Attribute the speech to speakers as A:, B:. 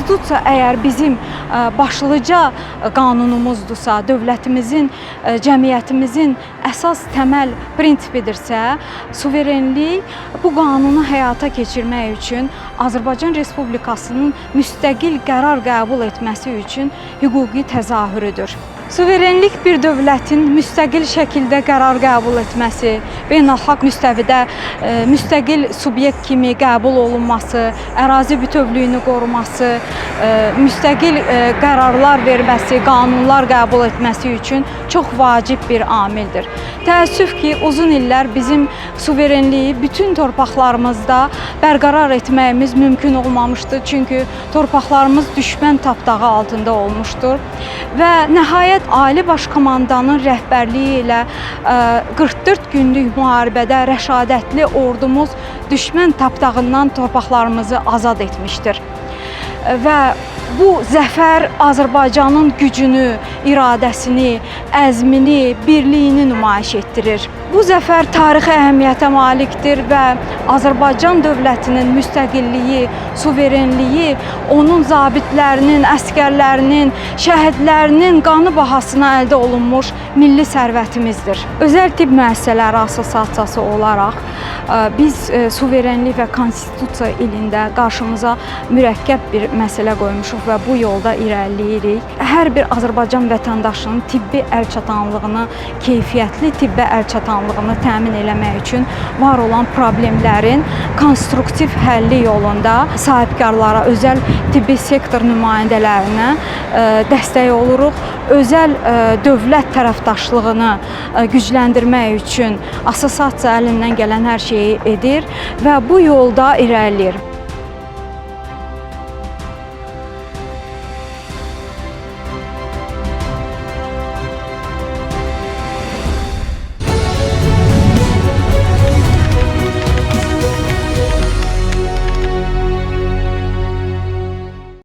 A: Konstitusiya əgər bizim başlıca qanunumuzdursa, dövlətimizin, cəmiyyətimizin əsas təməl prinsipidirsə, suverenlik bu qanunu həyata keçirmək üçün Azərbaycan Respublikasının müstəqil qərar qəbul etməsi üçün hüquqi təzahürüdür. Suverenlik bir dövlətin müstəqil şəkildə qərar qəbul etməsi, beynəlxalq müstəvidə müstəqil subyekt kimi qəbul olunması, ərazi bütövlüyünü qoruması, müstəqil qərarlar verməsi, qanunlar qəbul etməsi üçün çox vacib bir amildir. Təəssüf ki, uzun illər bizim suverenliyi bütün torpaqlarımızda bərqərar etməyimiz mümkün olmamışdır. Çünki torpaqlarımız düşmən tapdağı altında olmuşdur və nəhayət Ali Baş Komandanın rəhbərliyi ilə 44 günlük müharibədə rəşadətli ordumuz düşmən tapdağından torpaqlarımızı azad etmişdir. Və bu zəfər Azərbaycanın gücünü, iradəsini, əzmini, birliyini nümayiş etdirir. Bu zəfər tarixi əhəmiyyətə malikdir və Azərbaycan dövlətinin müstəqilliyi, suverenliyi onun zabitlərinin, əskərlərinin, şəhidlərinin qanı bahasına əldə olunmuş milli sərvətimizdir. Özəl tibb müəssisələri assosiasiyası olaraq biz suverenlik və konstitusiya ilində qarşımıza mürəkkəb bir məsələ qoymuşuq və bu yolda irəliləyirik. Hər bir Azərbaycan vətəndaşının tibbi əlçatanlığını, keyfiyyətli tibbə əlçatanlığını təmin eləmək üçün var olan problemlərin konstruktiv həlli yolunda sahibkarlara, özəl tibbi sektor nümayəndələrinə dəstək oluruq. Özəl dövlət tərəfdaşlığını gücləndirmək üçün assosiasiya əlindən gələn hər şeyi edir və bu yolda irəliləyir.